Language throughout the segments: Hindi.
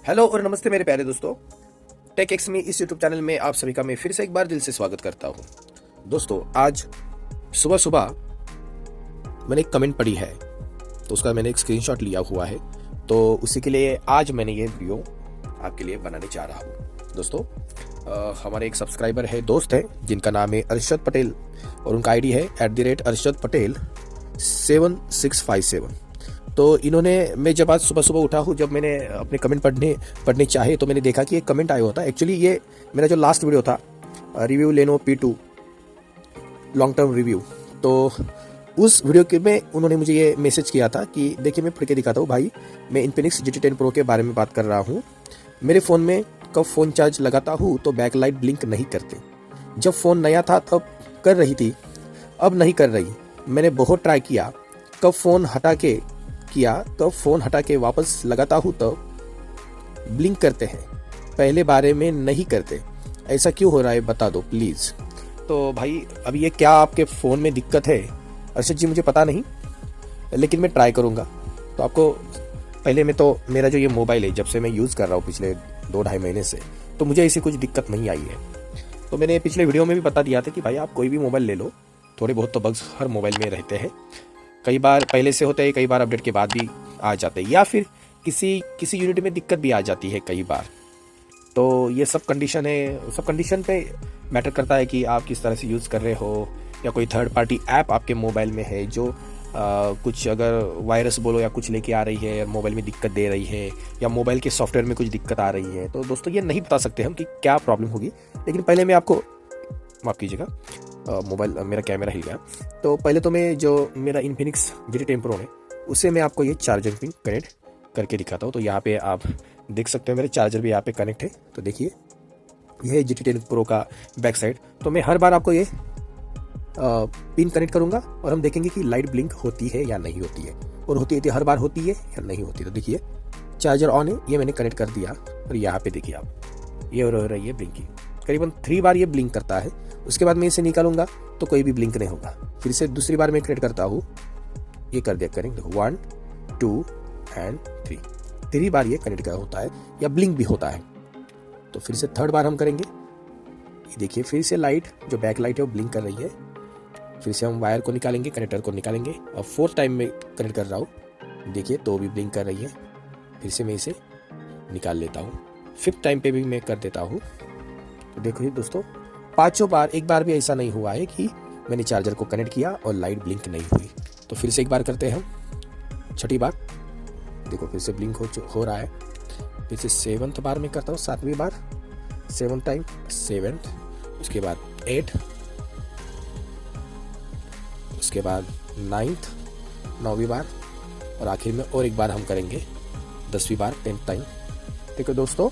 हेलो और नमस्ते मेरे प्यारे दोस्तों। टेक एक्स में इस यूट्यूब चैनल में आप सभी का मैं फिर से एक बार दिल से स्वागत करता हूं। दोस्तों, आज सुबह सुबह मैंने एक कमेंट पढ़ी है, तो उसका मैंने एक स्क्रीनशॉट लिया हुआ है, तो उसी के लिए आज मैंने ये वीडियो आपके लिए बनाने जा रहा हूँ। दोस्तों, हमारे एक सब्सक्राइबर है, दोस्त है, जिनका नाम है अरशद पटेल और उनका आईडी है @अरशद पटेल 7657। तो इन्होंने, मैं जब आज सुबह सुबह उठा हूँ, जब मैंने अपने कमेंट पढ़ने चाहे तो मैंने देखा कि एक कमेंट आया हुआ था। एक्चुअली ये मेरा जो लास्ट वीडियो था, रिव्यू लेनो P2 लॉन्ग टर्म रिव्यू, तो उस वीडियो के में उन्होंने मुझे ये मैसेज किया था कि देखिए, मैं पढ़ के दिखाता हूँ भाई, मैं इन्फिनिक्स GT10 Pro के बारे में बात कर रहा हूँ। मेरे फ़ोन में कब फ़ोन चार्ज लगाता हूँ तो बैकलाइट ब्लिंक नहीं करते। जब फ़ोन नया था तब कर रही थी, अब नहीं कर रही। मैंने बहुत ट्राई किया, कब फ़ोन हटा के वापस लगाता हूँ तो ब्लिंक करते हैं, पहले बारे में नहीं करते। ऐसा क्यों हो रहा है, बता दो प्लीज़। तो भाई, अब ये क्या आपके फ़ोन में दिक्कत है अर्षद जी, मुझे पता नहीं, लेकिन मैं ट्राई करूँगा। तो आपको पहले में, तो मेरा जो ये मोबाइल है, जब से मैं यूज़ कर रहा हूँ पिछले 2-2.5 महीने से, तो मुझे ऐसी कुछ दिक्कत नहीं आई है। तो मैंने पिछले वीडियो में भी बता दिया था कि भाई, आप कोई भी मोबाइल ले लो, थोड़े बहुत तो बग्स हर मोबाइल में रहते हैं। कई बार पहले से होते हैं, कई बार अपडेट के बाद भी आ जाते हैं, या फिर किसी यूनिट में दिक्कत भी आ जाती है कई बार। तो ये सब कंडीशन है, सब कंडीशन पे मैटर करता है कि आप किस तरह से यूज़ कर रहे हो, या कोई थर्ड पार्टी ऐप आपके मोबाइल में है जो कुछ अगर वायरस बोलो या कुछ लेके आ रही है, मोबाइल में दिक्कत दे रही है, या मोबाइल के सॉफ्टवेयर में कुछ दिक्कत आ रही है। तो दोस्तों, ये नहीं बता सकते हम कि क्या प्रॉब्लम होगी, लेकिन पहले मैं आपको, माफ़ कीजिएगा, मोबाइल मेरा कैमरा हिल गया। तो पहले तो मैं जो मेरा इन्फिनिक्स GT10 Pro है, उसे मैं आपको ये चार्जर पिन कनेक्ट करके दिखाता हूँ। तो यहाँ पे आप देख सकते हो, मेरे चार्जर भी यहाँ पे कनेक्ट है। तो देखिए, यह है GT10 Pro का बैक साइड। तो मैं हर बार आपको ये पिन कनेक्ट करूँगा और हम देखेंगे कि लाइट ब्लिंक होती है या नहीं होती है, और होती है हर बार होती है या नहीं होती। तो देखिए, चार्जर ऑन है, ये मैंने कनेक्ट कर दिया, और यहाँ पे देखिए आप, ये हो रही है ब्लिंकिंग। करीबन 3 बार ये ब्लिंक करता है। उसके बाद मैं इसे निकालूंगा तो कोई भी ब्लिंक नहीं होगा। फिर से दूसरी बार मैं कनेक्ट करता हूँ, ये कर दिया करेंगे 1 2 एंड 3 बार ये कनेक्ट होता है या ब्लिंक भी होता है। तो फिर से थर्ड बार हम करेंगे, ये देखिए, फिर से लाइट जो बैक लाइट है वो ब्लिंक कर रही है। फिर से हम वायर को निकालेंगे, कनेक्टर को निकालेंगे, और 4th टाइम में कनेक्ट कर रहा हूँ, देखिए, तो भी ब्लिंक कर रही है। फिर से मैं इसे निकाल लेता हूँ, 5th टाइम पे भी मैं कर देता हूँ। तो देखो दोस्तों, 5 बार, एक बार भी ऐसा नहीं हुआ है कि मैंने चार्जर को कनेक्ट किया और लाइट ब्लिंक नहीं हुई। तो फिर से एक बार करते हैं हम, 6ठी बार, देखो फिर से ब्लिंक हो रहा है। फिर से 7th बार में करता हूँ, 7वीं बार, 7th टाइम, 7th, उसके बाद 8, उसके बाद 9th, 9वीं बार, और आखिर में और एक बार हम करेंगे 10वीं बार, 10th टाइम। देखो दोस्तों,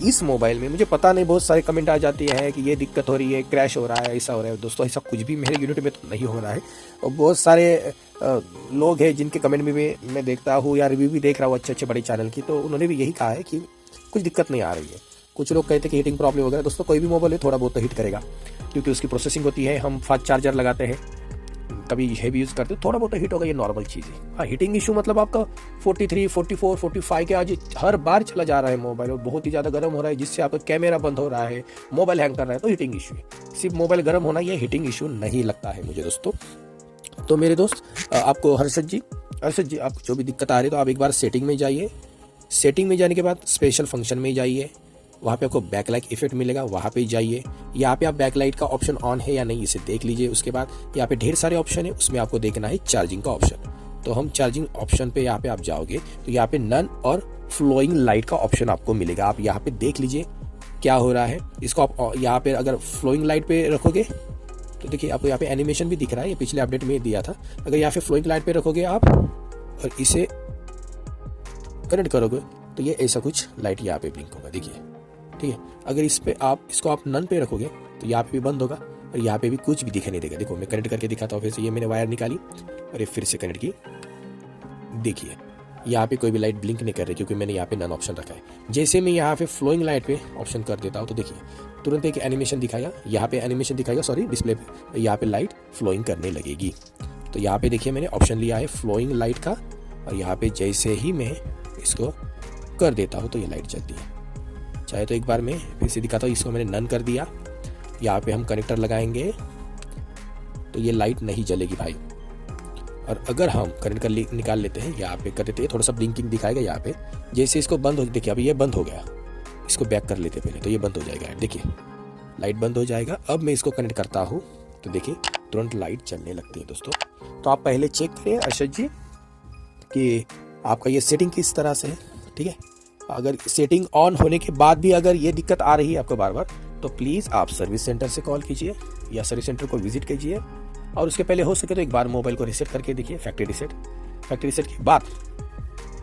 इस मोबाइल में मुझे पता नहीं, बहुत सारे कमेंट आ जाती है कि ये दिक्कत हो रही है, क्रैश हो रहा है, ऐसा हो रहा है। दोस्तों, ऐसा कुछ भी मेरे यूनिट में तो नहीं हो रहा है। और बहुत सारे लोग हैं जिनके कमेंट में भी मैं देखता हूँ, या रिव्यू भी देख रहा हूँ अच्छे बड़े चैनल की, तो उन्होंने भी यही कहा है कि कुछ दिक्कत नहीं आ रही है। कुछ लोग कहते हैं कि हीटिंग प्रॉब्लम वगैरह। दोस्तों, कोई भी मोबाइल है थोड़ा बहुत तो हीट करेगा, क्योंकि उसकी प्रोसेसिंग होती है। हम फास्ट चार्जर लगाते हैं, कभी हेवी यूज़ करते हो, थोड़ा बहुत हीट होगा, ये नॉर्मल चीज़ है। हाँ, हीटिंग इशू मतलब आपका 43, 44, 45 के आज हर बार चला जा रहा है मोबाइल, और बहुत ही ज़्यादा गर्म हो रहा है, जिससे आपका कैमरा बंद हो रहा है, मोबाइल हैंग कर रहा है, तो हीटिंग इशू है। सिर्फ मोबाइल गर्म होना ये हीटिंग इशू नहीं लगता है मुझे दोस्तों। तो मेरे दोस्त, आपको अरशद जी, आपको जो भी दिक्कत आ रही है, तो आप एक बार सेटिंग में जाइए। सेटिंग में जाने के बाद स्पेशल फंक्शन में जाइए, वहाँ पे आपको बैकलाइट इफेक्ट मिलेगा, वहाँ पे जाइए। यहाँ पे आप बैकलाइट का ऑप्शन ऑन है या नहीं, इसे देख लीजिए। उसके बाद यहाँ पे ढेर सारे ऑप्शन है, उसमें आपको देखना है चार्जिंग का ऑप्शन। तो हम चार्जिंग ऑप्शन पे, यहाँ पे आप जाओगे तो यहाँ पे नन और फ्लोइंग लाइट का ऑप्शन आपको मिलेगा। आप यहाँ पे देख लीजिए क्या हो रहा है। इसको आप यहाँ पे अगर फ्लोइंग लाइट पे रखोगे तो देखिए, आपको यहाँ पे एनिमेशन भी दिख रहा है, ये पिछले अपडेट में दिया था। अगर यहाँ पे फ्लोइंग लाइट पे रखोगे आप और इसे कनेक्ट करोगे तो ये ऐसा कुछ लाइट यहाँ पे ब्लिंक होगा, देखिए, ठीक है। अगर इसको आप नन पे रखोगे तो यहाँ पे भी बंद होगा, और यहाँ पे भी कुछ भी दिखाई नहीं देगा। देखो, मैं कनेक्ट करके दिखाता हूँ। फिर से ये मैंने वायर निकाली और ये फिर से कनेक्ट की, देखिए, यहाँ पे कोई भी लाइट ब्लिंक नहीं कर रही, क्योंकि मैंने यहाँ पे नन ऑप्शन रखा है। जैसे मैं यहाँ पे फ्लोइंग लाइट पे ऑप्शन कर देता हूँ तो देखिए, तुरंत एक एनिमेशन दिखाया, यहाँ पे एनिमेशन दिखाएगा, सॉरी, डिस्प्ले पे, यहाँ पे लाइट फ्लोइंग करने लगेगी। तो यहाँ पे देखिए, मैंने ऑप्शन लिया है फ्लोइंग लाइट का, और यहाँ पे जैसे ही मैं इसको कर देता हूँ तो ये लाइट जलती है। चाहे तो एक बार मैं फिर से दिखाता हूँ, इसको मैंने नन कर दिया, यहाँ पे हम कनेक्टर लगाएंगे तो ये लाइट नहीं जलेगी भाई। और अगर हम करंट निकाल लेते हैं, यहाँ पे कर देते हैं, थोड़ा सा ब्लिंकिंग दिखाएगा यहाँ पे। जैसे इसको बंद हो, देखिए अभी ये बंद हो गया, इसको बैक कर लेते पहले तो ये बंद हो जाएगा। देखिए लाइट बंद हो जाएगा। अब मैं इसको कनेक्ट करता हूँ तो देखिए तुरंत लाइट जलने लगती है दोस्तों। तो आप पहले चेक करें अर्शद जी कि आपका ये सेटिंग किस तरह से है, ठीक है। अगर सेटिंग ऑन होने के बाद भी अगर ये दिक्कत आ रही है आपको बार बार, तो प्लीज़ आप सर्विस सेंटर से कॉल कीजिए या सर्विस सेंटर को विजिट कीजिए। और उसके पहले हो सके तो एक बार मोबाइल को रीसेट करके देखिए, फैक्ट्री रीसेट के बाद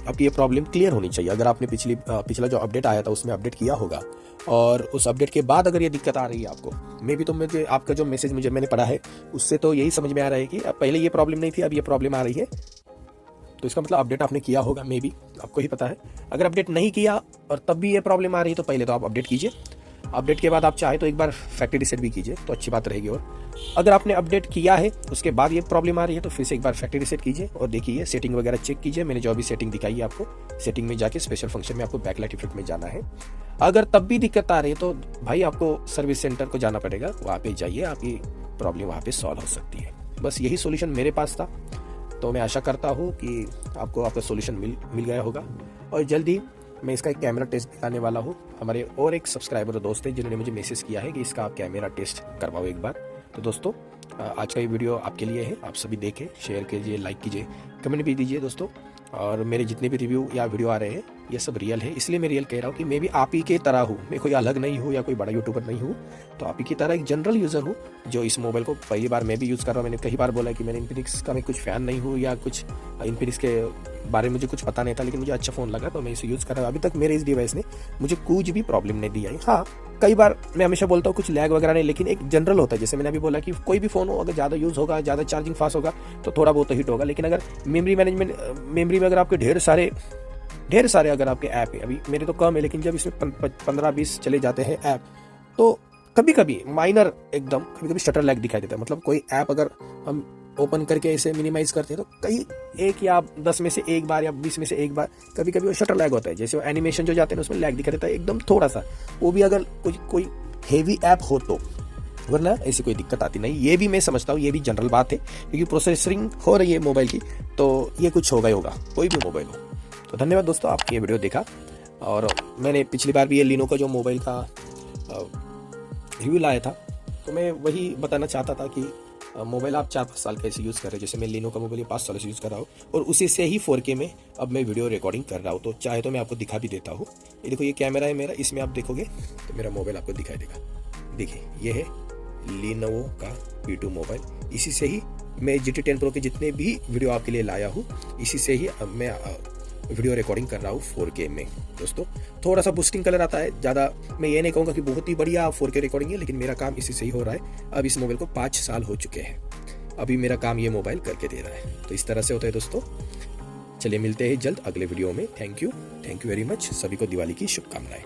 अब ये प्रॉब्लम क्लियर होनी चाहिए। अगर आपने पिछला जो अपडेट आया था उसमें अपडेट किया होगा और उस अपडेट के बाद अगर ये दिक्कत आ रही है आपको, मुझे आपका जो मैसेज मैंने पढ़ा है उससे तो यही समझ में आ रहा है कि अब पहले ये प्रॉब्लम नहीं थी, अब ये प्रॉब्लम आ रही है। तो इसका मतलब अपडेट आपने किया होगा, मे बी आपको ही पता है। अगर अपडेट नहीं किया और तब भी ये प्रॉब्लम आ रही है तो पहले तो आप अपडेट कीजिए। अपडेट के बाद आप चाहे तो एक बार फैक्ट्री रीसेट भी कीजिए तो अच्छी बात रहेगी। और अगर आपने अपडेट किया है उसके बाद ये प्रॉब्लम आ रही है तो फिर से एक बार फैक्ट्री रीसेट कीजिए और देखिए सेटिंग वगैरह चेक कीजिए। मैंने जो अभी सेटिंग दिखाई है आपको, सेटिंग में जाके स्पेशल फंक्शन में आपको बैकलाइट इफेक्ट में जाना है। अगर तब भी दिक्कत आ रही है तो भाई आपको सर्विस सेंटर को जाना पड़ेगा, वहाँ पे जाइए, आपकी प्रॉब्लम वहाँ पे सॉल्व हो सकती है। बस यही सोल्यूशन मेरे पास था, तो मैं आशा करता हूँ कि आपको आपका सोल्यूशन मिल गया होगा। और जल्दी मैं इसका एक कैमरा टेस्ट दिखाने वाला हूँ। हमारे और एक सब्सक्राइबर दोस्त हैं जिन्होंने मुझे मैसेज किया है कि इसका आप कैमरा टेस्ट करवाओ एक बार। तो दोस्तों आज का ये वीडियो आपके लिए है, आप सभी देखें, शेयर कीजिए, लाइक कीजिए, कमेंट भी दीजिए दोस्तों। और मेरे जितने भी रिव्यू या वीडियो आ रहे हैं ये सब रियल है, इसलिए मैं रियल कह रहा हूँ कि मैं भी आप ही के तरह हूँ, मैं कोई अलग नहीं हूँ या कोई बड़ा यूट्यूबर नहीं हूँ। तो आप ही की तरह एक जनरल यूज़र हूँ जो इस मोबाइल को पहली बार मैं भी यूज़ कर रहा हूँ। मैंने कई बार बोला कि मैंने इन्फिनिक्स का मैं कुछ फ़ैन नहीं हूँ या कुछ इन्फिनिक्स के बारे में मुझे कुछ पता नहीं था, लेकिन मुझे अच्छा फ़ोन लगा तो मैं इसे यूज़ कर रहा हूँ। अभी तक मेरे इस डिवाइस ने मुझे कुछ भी प्रॉब्लम नहीं दिया है। हाँ, कई बार मैं हमेशा बोलता हूँ कुछ लैग वगैरह नहीं, लेकिन एक जनरल होता है। जैसे मैंने अभी बोला कि कोई भी फ़ोन हो अगर ज़्यादा यूज़ होगा, ज़्यादा चार्जिंग फास्ट होगा तो थोड़ा बहुत तो हिट होगा। लेकिन अगर मेमोरी में अगर आपके ढेर सारे अगर आपके ऐप है, अभी मेरे तो कम है, लेकिन जब इसमें 15-20 चले जाते हैं ऐप, तो कभी कभी माइनर एकदम कभी शटर लैग दिखाई देता है। मतलब कोई ऐप अगर हम ओपन करके इसे मिनिमाइज करते हैं तो कई 1 या 10 में से एक बार या 20 में से एक बार कभी कभी वो शटर लैग होता है। जैसे वो एनिमेशन जो जाते हैं उसमें लैग दिखा देता है एकदम थोड़ा सा, वो भी अगर कोई हेवी ऐप हो तो, वरना ऐसी कोई दिक्कत आती नहीं। ये भी मैं समझता हूँ, ये भी जनरल बात है, क्योंकि प्रोसेसरिंग हो रही है मोबाइल की तो ये कुछ होगा ही होगा, कोई भी मोबाइल हो। तो धन्यवाद दोस्तों, आपकी ये वीडियो देखा। और मैंने पिछली बार भी ये लिनो का जो मोबाइल का रिव्यू लाया था, तो मैं वही बताना चाहता था कि मोबाइल आप 4-5 साल कैसे यूज़ कर रहे हैं। जैसे मैं लिनो का मोबाइल 5 साल से यूज़ कर रहा हूँ और उसी से ही 4K में अब मैं वीडियो रिकॉर्डिंग कर रहा हूँ। तो चाहे तो मैं आपको दिखा भी देता हूँ। ये देखो, ये कैमरा है मेरा, इसमें आप देखोगे तो मेरा मोबाइल आपको दिखाई देगा। देखिए ये है लिनोवो का P2 मोबाइल, इसी से ही मैं GT 10 Pro के जितने भी वीडियो आपके लिए लाया हूँ, इसी से ही अब मैं वीडियो रिकॉर्डिंग कर रहा हूँ 4K में। दोस्तों थोड़ा सा बूस्टिंग कलर आता है, ज़्यादा मैं ये नहीं कहूँगा कि बहुत ही बढ़िया 4K रिकॉर्डिंग है, लेकिन मेरा काम इसी से ही हो रहा है। अब इस मोबाइल को 5 साल हो चुके हैं, अभी मेरा काम ये मोबाइल करके दे रहा है। तो इस तरह से होता है दोस्तों। चलिए मिलते हैं जल्द अगले वीडियो में। Thank you very much. सभी को दिवाली की शुभकामनाएं।